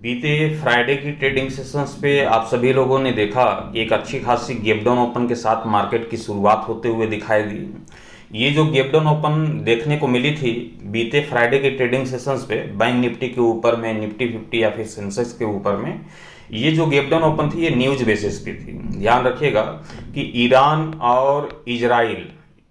बीते फ्राइडे की trading sessions पे आप सभी लोगों ने देखा कि एक अच्छी खासी गैप डाउन ओपन के साथ मार्केट की शुरुआत होते हुए दिखाई दी। ये जो गैप डाउन ओपन देखने को मिली थी बीते फ्राइडे के ट्रेडिंग सेशंस पे बैंक निफ्टी के ऊपर में, निफ्टी 50 या फिर सेंसेक्स के ऊपर में, ये जो गैप डाउन ओपन थी ये न्यूज बेसिस पे थी। ध्यान रखिएगा कि ईरान और इजराइल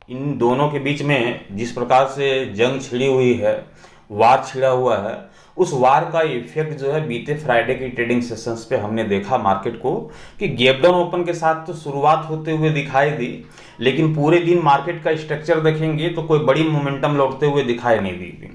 इन दोनों के बीच में जिस प्रकार से जंग छिड़ी हुई है, वार छिड़ा हुआ है, उस वार का इफेक्ट जो है बीते फ्राइडे की ट्रेडिंग सेशंस पे हमने देखा मार्केट को कि गैप डाउन ओपन के साथ तो शुरुआत होते हुए दिखाई दी, लेकिन पूरे दिन मार्केट का स्ट्रक्चर देखेंगे तो कोई बड़ी मोमेंटम लौटते हुए दिखाई नहीं दी।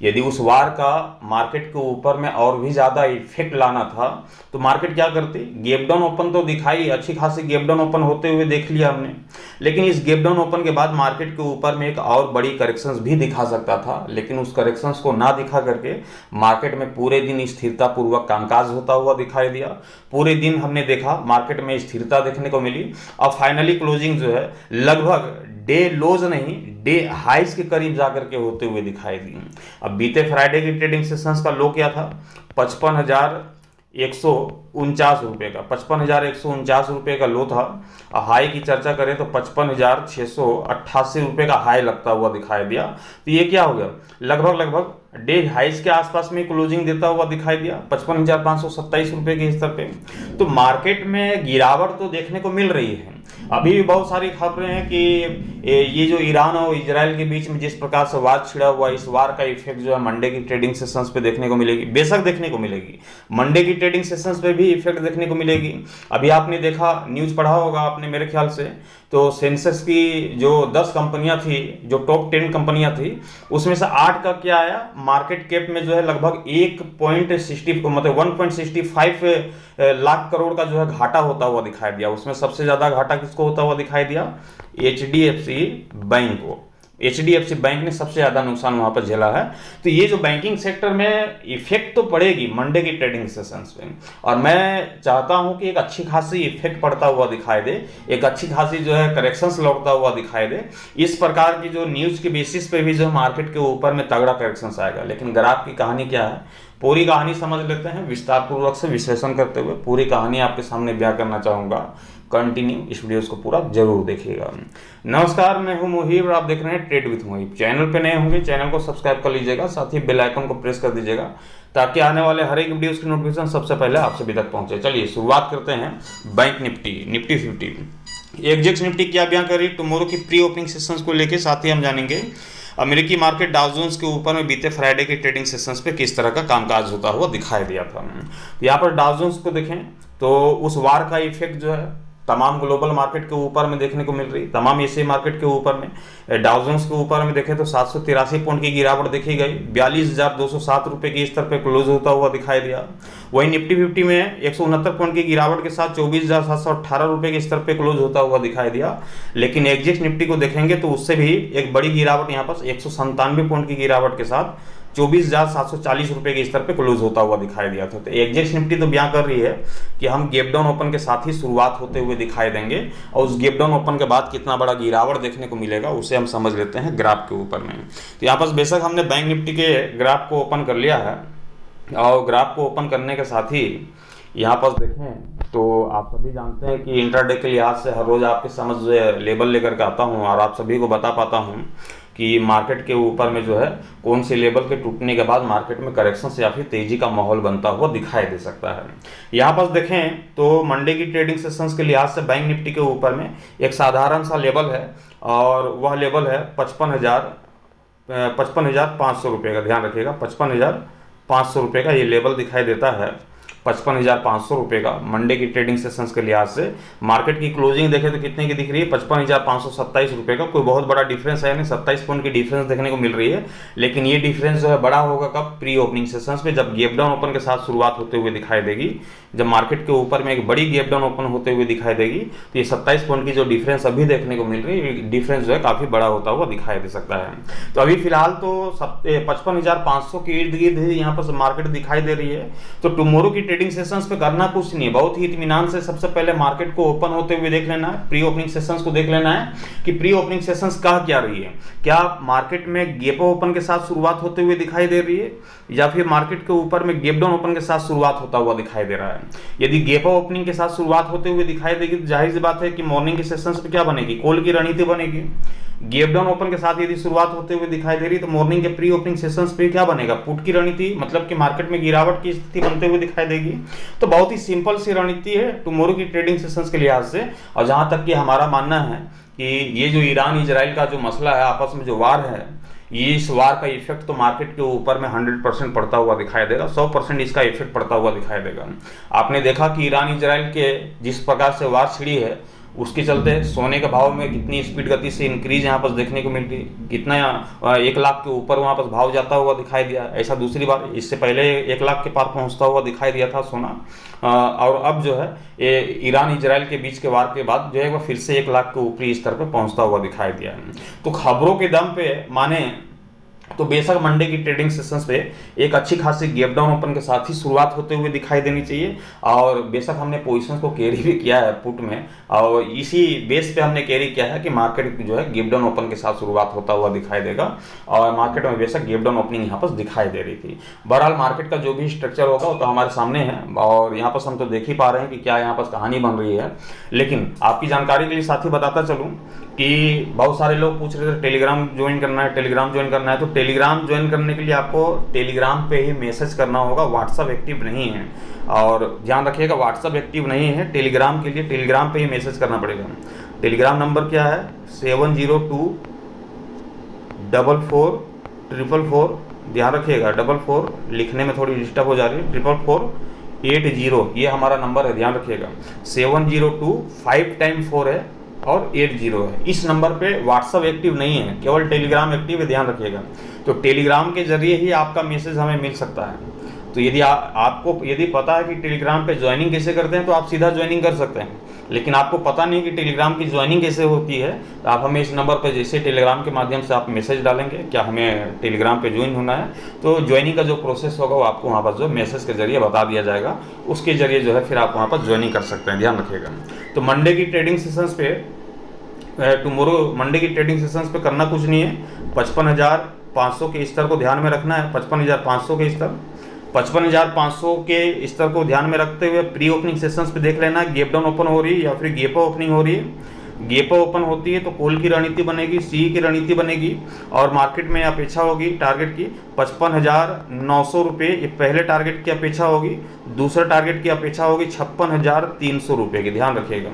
यदि उस वार का मार्केट के ऊपर में और भी ज़्यादा इफेक्ट लाना था तो मार्केट क्या करती? गैप डाउन ओपन तो दिखाई, अच्छी खासी गैप डाउन ओपन होते हुए देख लिया हमने, लेकिन इस गैप डाउन ओपन के बाद मार्केट के ऊपर में एक और बड़ी करेक्शंस भी दिखा सकता था, लेकिन उस करेक्शंस को ना दिखा करके मार्केट में पूरे दिन स्थिरता पूर्वक कामकाज होता हुआ दिखाई दिया। पूरे दिन हमने देखा मार्केट में स्थिरता देखने को मिली और फाइनली क्लोजिंग जो है लगभग डे लोज नहीं, डे हाइस के करीब जाकर के होते हुए दिखाई दी। अब बीते फ्राइडे की ट्रेडिंग सेशंस का लो क्या था? 55,149 रुपये का, 55,149 रुपये का लो था। हाई की चर्चा करें तो 55,688 रुपये का हाई लगता हुआ दिखाई दिया। तो ये क्या हो गया? लगभग डे हाइस के आसपास में क्लोजिंग देता हुआ दिखाई दिया 55,527 रुपये के स्तर पे। तो मार्केट में गिरावट तो देखने को मिल रही है। अभी भी बहुत सारी खबरें हैं कि ये जो ईरान और इजराइल के बीच में जिस प्रकार से वार छिड़ा हुआ, इस वार का इफेक्ट जो है मंडे की ट्रेडिंग सेशंस पे देखने को मिलेगी। बेशक देखने को मिलेगी, मंडे की ट्रेडिंग सेशंस पे भी इफेक्ट देखने को मिलेगी। अभी आपने देखा, न्यूज पढ़ा होगा आपने मेरे ख्याल से, तो सेंसेक्स की जो 10 कंपनियां थी, जो टॉप 10 कंपनियां थी, उसमें से 8 का क्या आया? मार्केट कैप में जो है लगभग 1.65 लाख करोड़ का जो है घाटा होता हुआ दिखाई दिया। उसमें सबसे ज्यादा घाटा किसको होता हुआ दिखाई दिया? HDFC बैंक को। HDFC बैंक ने सबसे ज्यादा नुकसान वहां पर झेला है। तो ये जो बैंकिंग सेक्टर में इफेक्ट तो पड़ेगी मंडे की ट्रेडिंग सेशंस पे, और मैं चाहता हूं कि एक अच्छी खासी इफेक्ट पड़ता हुआ दिखाई दे, एक अच्छी खासी जो है करेक्शंस लौटता हुआ दिखाई दे। इस प्रकार की जो न्यूज के बेसिस पे भी जो मार्केट के ऊपर में तगड़ा करेक्शंस आएगा। लेकिन ग्राफ की कहानी क्या है, पूरी कहानी समझ लेते हैं विस्तार पूर्वक से विश्लेषण करते हुए। पूरी कहानी आपके सामने बयां करना चाहूंगा, कंटिन्यू इस वीडियो को पूरा जरूर देखिएगा। नमस्कार, मैं हूं मुहिब और आप देख रहे हैं ट्रेड विथ मुहिब। चैनल पे नए होंगे चैनल को सब्सक्राइब कर लीजिएगा, साथ ही बेल आइकन को प्रेस कर दीजिएगा ताकि आने वाले हर एक वीडियोस की नोटिफिकेशन सबसे पहले आप सभी तक पहुंचे। चलिए शुरुआत करते हैं बैंक निफ्टी 50। एग्जेक्स निफ्टी क्या बयां करी टुमारो की प्री ओपनिंग सेशंस को लेकर, साथ ही हम जानेंगे अमेरिकी मार्केट डाउ जोन्स के ऊपर में बीते फ्राइडे के ट्रेडिंग सेशंस पे किस तरह का कामकाज होता हुआ दिखाई दिया था। यहाँ पर डाउ जोन्स को देखें तो उस वार का इफेक्ट जो है तमाम ग्लोबल मार्केट के ऊपर में देखने को मिल रही, तमाम एशियाई मार्केट के ऊपर में। डाउ जोन्स के ऊपर में देखें तो 783 पॉइंट की गिरावट देखी गई, 42,207 रुपये के स्तर पे क्लोज होता हुआ दिखाई दिया। वहीं निफ्टी 50 में 169 पॉइंट की गिरावट के साथ 24,718 रुपये के स्तर पे क्लोज होता हुआ दिखाई दिया। लेकिन एग्जेक्स निफ्टी को देखेंगे तो उससे भी एक बड़ी गिरावट, यहाँ पर 197 पॉइंट की गिरावट के साथ 24,740 रुपये के स्तर पे क्लोज होता हुआ दिखाई दिया था। तो एग्जेक्स निफ्टी तो बयां कर रही है कि हम गैप डाउन ओपन के साथ ही शुरुआत होते हुए दिखाई देंगे, और उस गैप डाउन ओपन के बाद कितना बड़ा गिरावट देखने को मिलेगा उसे हम समझ लेते हैं ग्राफ के ऊपर में। तो यहाँ पर बेशक हमने बैंक निफ्टी के ग्राफ को ओपन कर लिया है, और ग्राफ को ओपन करने के साथ ही यहाँ पर देखें तो आप सभी जानते हैं कि इंट्राडे के लिहाज से हर रोज आपके समझ लेवल लेकर के आता हूँ और आप सभी को बता पाता हूँ कि मार्केट के ऊपर में जो है कौन से लेवल के टूटने के बाद मार्केट में करेक्शन या फिर तेजी का माहौल बनता हुआ दिखाई दे सकता है। यहाँ पर देखें तो मंडे की ट्रेडिंग सेशंस के लिहाज से बैंक निफ्टी के ऊपर में एक साधारण सा लेवल है, और वह लेवल है 55,500 रुपये का। ध्यान रखिएगा 55,500 रुपये का ये लेवल दिखाई देता है, 55,500 रुपये का मंडे की ट्रेडिंग सेशंस के लिहाज से। मार्केट की क्लोजिंग देखें तो कितने की दिख रही है? 55,527 रुपये का। कोई बहुत बड़ा डिफरेंस है नहीं, 27 पॉइंट की डिफरेंस देखने को मिल रही है। लेकिन ये डिफरेंस जो है बड़ा होगा कब? प्री ओपनिंग सेशंस पे, जब गैप डाउन ओपन के साथ शुरुआत होते हुए दिखाई देगी, जब मार्केट के ऊपर में एक बड़ी गैप डाउन ओपन होते हुए दिखाई देगी, तो ये 27 पॉइंट की जो डिफरेंस अभी देखने को मिल रही है, डिफरेंस जो है काफी बड़ा होता हुआ दिखाई दे सकता है। तो अभी फिलहाल तो 55,500 के इर्द गिर्द ही यहाँ पर मार्केट दिखाई दे रही है। तो टुमारो की ट्रेडिंग सेशंस पे करना कुछ नहीं है, बहुत ही इत्मीनान से सबसे पहले मार्केट को ओपन होते हुए देख लेना है, प्री ओपनिंग सेशंस को देख लेना है कि प्री ओपनिंग सेशंस कह क्या रही है। क्या मार्केट में गैप ओपन के साथ शुरुआत होते हुए दिखाई दे रही है, या फिर मार्केट के ऊपर में गैप डाउन ओपन के साथ शुरुआत होता हुआ दिखाई दे रहा है। यदि गैप ओपनिंग के साथ शुरुआत होते हुए दिखाई देगी तो जाहिर सी बात है कि मॉर्निंग के सेशंस पे क्या बनेगी, कॉल की रणनीति बनेगी। गैप डाउन ओपन के साथ यदि शुरुआत होते हुए दिखाई दे रही तो मॉर्निंग के प्री ओपनिंग सेशंस पे क्या बनेगा, पुट की रणनीति, मतलब कि मार्केट में गिरावट की स्थिति बनते हुए दिखाई देगी। तो बहुत ही सिंपल सी रणनीति है टुमारो की ट्रेडिंग सेशंस के लिहाज से। और जहां तक कि हमारा मानना है कि ये जो ईरान इजराइल का जो मसला है, आपस में जो वार है, ये इस वार का इफेक्ट तो मार्केट के ऊपर में 100% पड़ता हुआ दिखाई देगा, 100% इसका इफेक्ट पड़ता हुआ दिखाई देगा। आपने देखा कि ईरान इजराइल के जिस प्रकार से वार छिड़ी है, उसके चलते सोने के भाव में कितनी स्पीड गति से इंक्रीज यहाँ पर देखने को मिल रही, कितना 1 लाख के ऊपर वहाँ पर भाव जाता हुआ दिखाई दिया। ऐसा दूसरी बार, इससे पहले 1 लाख के पार पहुँचता हुआ दिखाई दिया था सोना, और अब जो है ये ईरान इजराइल के बीच के वार के बाद जो है वह फिर से 1 लाख के ऊपरी स्तर पर पहुँचता हुआ दिखाई दिया। तो खबरों के दम पे माने तो बेशक मंडे की ट्रेडिंग सेशंस पे एक अच्छी खासी गैप डाउन ओपन के साथ ही शुरुआत होते हुए दिखाई देनी चाहिए। और बेशक हमने पोजीशंस को कैरी भी किया है पुट में, और इसी बेस पे हमने कैरी किया है कि मार्केट जो है गैप डाउन ओपन के साथ शुरुआत होता हुआ दिखाई देगा, और मार्केट में बेशक गैप डाउन ओपनिंग यहाँ पर दिखाई दे रही थी। बहरहाल मार्केट का जो भी स्ट्रक्चर होगा वो तो हमारे सामने है, और यहाँ पर हम तो देख ही पा रहे हैं कि क्या यहाँ पर कहानी बन रही है। लेकिन आपकी जानकारी के लिए साथ ही बताता चलूँ कि बहुत सारे लोग पूछ रहे थे टेलीग्राम ज्वाइन करना है, टेलीग्राम ज्वाइन करना है। तो टेलीग्राम ज्वाइन करने के लिए आपको टेलीग्राम पे ही मैसेज करना होगा, व्हाट्सअप एक्टिव नहीं है। और ध्यान रखिएगा, व्हाट्सअप एक्टिव नहीं है, टेलीग्राम के लिए टेलीग्राम पे ही मैसेज करना पड़ेगा। टेलीग्राम नंबर क्या है, 702444444। ध्यान रखिएगा, 44 लिखने में थोड़ी डिस्टर्ब हो जा रही है, 444480 ये हमारा नंबर है, ध्यान रखिएगा। 702 5 टाइम 4 है और 80 है। इस नंबर पे व्हाट्सअप एक्टिव नहीं है, केवल टेलीग्राम एक्टिव है, ध्यान रखिएगा। तो टेलीग्राम के जरिए ही आपका मैसेज हमें मिल सकता है। तो यदि आपको यदि पता है कि टेलीग्राम पे ज्वाइनिंग कैसे करते हैं तो आप सीधा ज्वाइनिंग कर सकते हैं, लेकिन आपको पता नहीं कि टेलीग्राम की ज्वाइनिंग कैसे होती है तो आप हमें इस नंबर पर जैसे टेलीग्राम के माध्यम से आप मैसेज डालेंगे क्या हमें टेलीग्राम पे ज्वाइन होना है, तो ज्वाइनिंग का जो प्रोसेस होगा वो आपको वहाँ पर जो मैसेज के जरिए बता दिया जाएगा, उसके जरिए जो है फिर आप वहाँ पर ज्वाइनिंग कर सकते हैं, ध्यान रखिएगा। तो मंडे की ट्रेडिंग सेशंस पे टुमारो मंडे की ट्रेडिंग सेशंस पे करना कुछ नहीं है, 55,500 के स्तर को ध्यान में रखना है। 55,500 के स्तर, 55,500 के स्तर को ध्यान में रखते हुए प्री ओपनिंग सेशंस पे देख लेना है गैप डाउन ओपन हो रही है या फिर गैप ओपनिंग हो रही है। गैप ओपन होती है तो कॉल की रणनीति बनेगी, सी की रणनीति बनेगी, और मार्केट में अपेक्षा होगी टारगेट की 55,900 रुपये, ये पहले टारगेट की अपेक्षा होगी। दूसरे टारगेट की अपेक्षा होगी 56,300 रुपये की, ध्यान रखिएगा।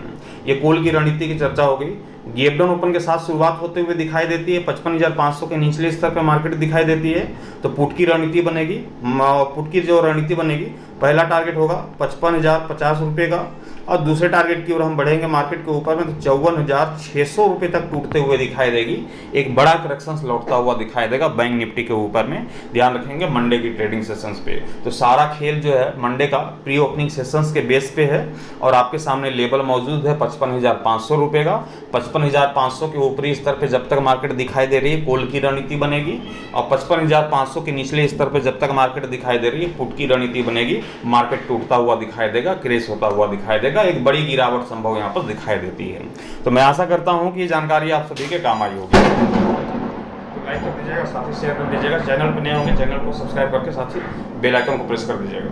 ये कॉल की रणनीति की चर्चा हो गई। गैप डाउन ओपन के साथ शुरुआत होते हुए दिखाई देती है, 55,500 के निचले स्तर पर मार्केट दिखाई देती है, तो पुट की रणनीति बनेगी। पुट की जो रणनीति बनेगी, पहला टारगेट होगा 55,050 रुपये का, और दूसरे टारगेट की ओर हम बढ़ेंगे मार्केट के ऊपर में तो 54,600 रुपये तक टूटते हुए दिखाई देगी। एक बड़ा करेक्शन लौटता हुआ दिखाई देगा बैंक निफ्टी के ऊपर में, ध्यान रखेंगे मंडे की ट्रेडिंग सेशंस पे। तो सारा खेल जो है मंडे का प्री ओपनिंग सेशंस के बेस पे है, और आपके सामने लेवल मौजूद है 55,500 रुपये का। 55,500 के ऊपरी स्तर पे जब तक मार्केट दिखाई दे रही है कॉल की रणनीति बनेगी, और 55,500 के निचले स्तर पे जब तक मार्केट दिखाई दे रही है पुट की रणनीति बनेगी। मार्केट टूटता हुआ दिखाई देगा, क्रैश होता हुआ दिखाई देगा, एक बड़ी गिरावट संभव यहाँ पर दिखाई देती है। तो मैं आशा करता हूँ कि ये जानकारी आप सभी के काम आई होगी। तो लाइक कर दीजिएगा, साथ ही शेयर कर दीजिएगा। चैनल पर नए होंगे चैनल को सब्सक्राइब करके साथ ही बेल आइकन को प्रेस कर दीजिएगा।